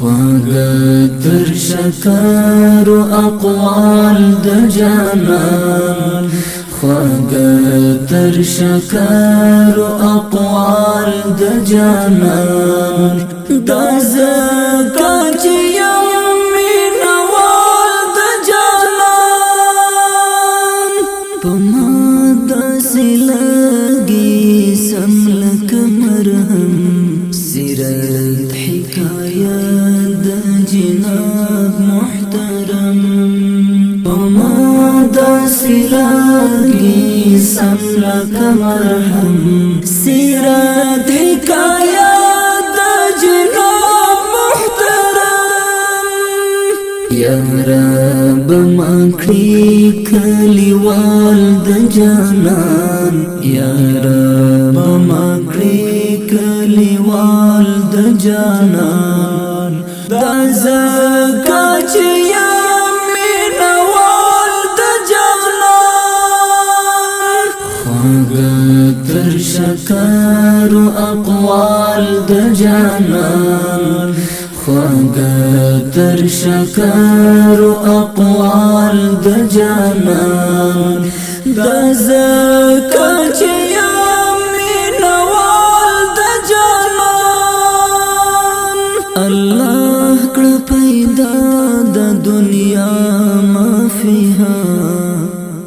خواږه شکر اقوال د جانان خواږه شکر اقوال د جانان دا زکه چې یم مینوال د جانان په ما داسې لګي سم لکه مرهم سیرت حکایت د جناب محترم په ما داسې لګي سم لکه مرهم سیرت حکایت د جناب محترم یا رب مکړي کلیوال د جانان یا رب مکړي کلیوال د جانان دا زکه چې یم مینوال د جانان خواږه شکر اقوال د جانان خواږه شکر اقوال د جانان دا زکه چې یم مینوال د جانان الله کړه پیدا د دنیا ما فيها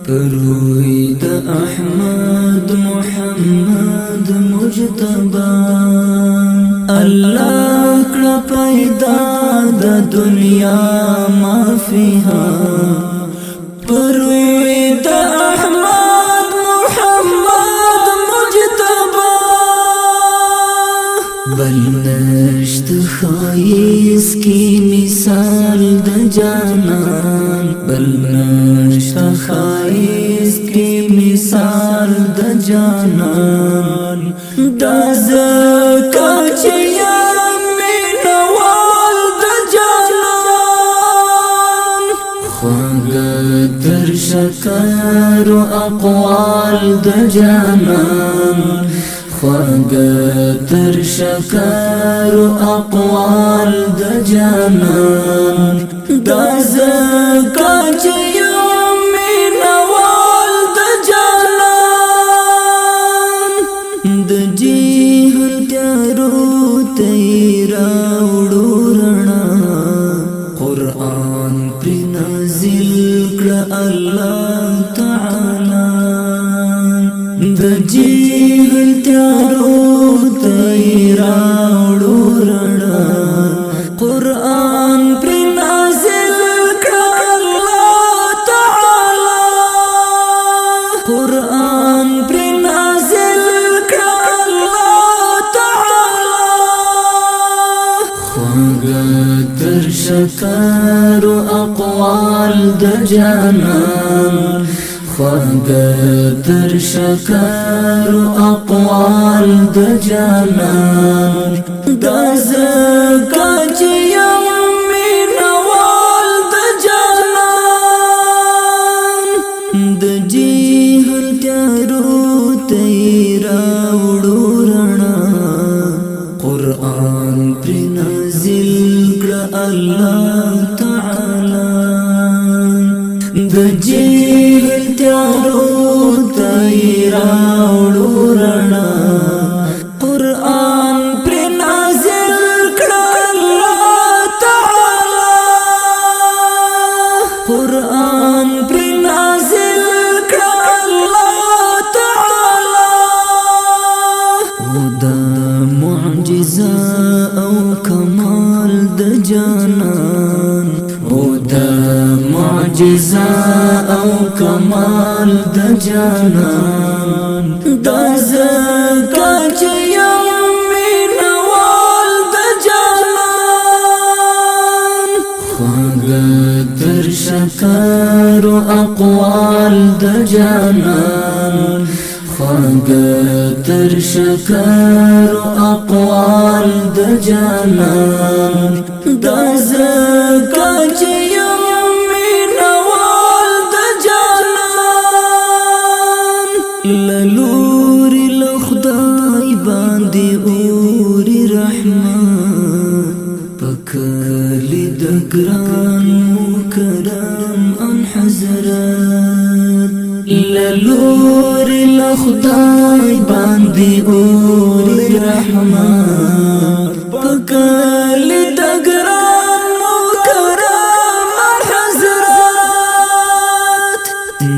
پروي د احمد محمد مجتبى الله کړه پیدا د دنیا ما فيها پروي د احمد محمد مجتبى بل نشت خایس کی مثال د جانان بل نشت خایس کی مثال د جانان دا زکه چې یم مینوال د جانان خواږه شکر اقوال د جانان خواږه شکر اقوال د جانان دا زکه چې یم مینوال د جانان د جهل تیارو ته راوړو رڼا قرآن پر نازل کړه الله تعالی د جهل تیارو ته راوړو رڼا قرآن پر نازل کړه الله تعالی قرآن پر نازل کړه الله تعالی خواږه شکر اقوال د جانان خواږه شکر اقوال د جانان دا زکه چې یم مینوال د جانان د جهل تیارو ته راوړو رڼا قرآن پر نازل کړه الله تعالی د جهل تیارو ته راوړو رڼا قرآن پر نازل کړه الله تعالی قرآن پر نازل کړه الله تعالی او دا معجزه او کمال د جانان او دا معجزه او کمال د جانان دا زکه چې یم مینوال د جانان خواږه شکر اقوال د جانان خواږه شکر اقوال د جانان دا زکه چې یم مینوال د جانان للوري لخدای باندې اوري رحمت پک کلی د ګران مکرم ان حضرت للور لخدای باندې اور رحمت پکلی د ګران مکرم ان حضرت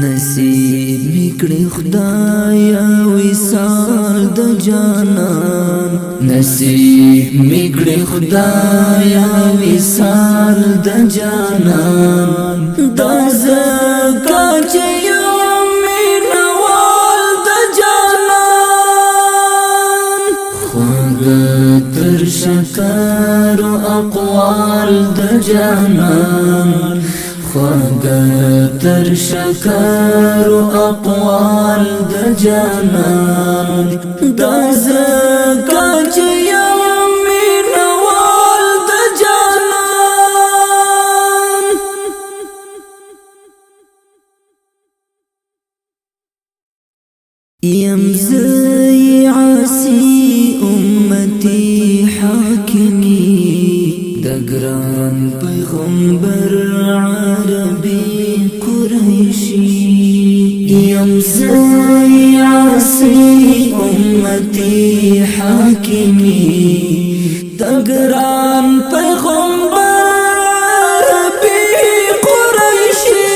نصیب میکړي خدایا وصال د جانان نصیب میکړي خدایا وصال د جانان دا زکا چې یم مینوال د جانان خواږه تر شکر اقوال د جانان خواږه تر شکر اقوال د جانان دا زکا چې یم مینوال د جانان یم زی عاصی امتی حاکمی د ګران پیغمبر عربی قریشی یم زی عاصی امتی حاکمی د ګران پیغمبر عربی قریشی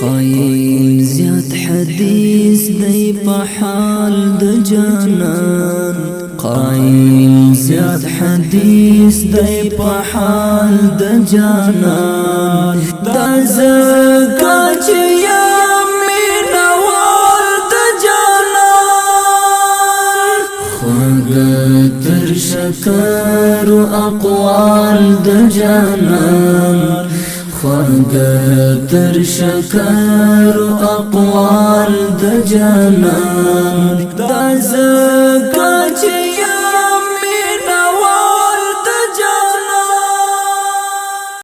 قائم زیاد حدیث دی په حال د جانان قائم زیاد حدیث دی په حال د جانان دا زکا چې یم مینوال د جانان خواږه تر شکر اقوال د جانان خواږه تر شکر اقوال د جانان دا زکا چې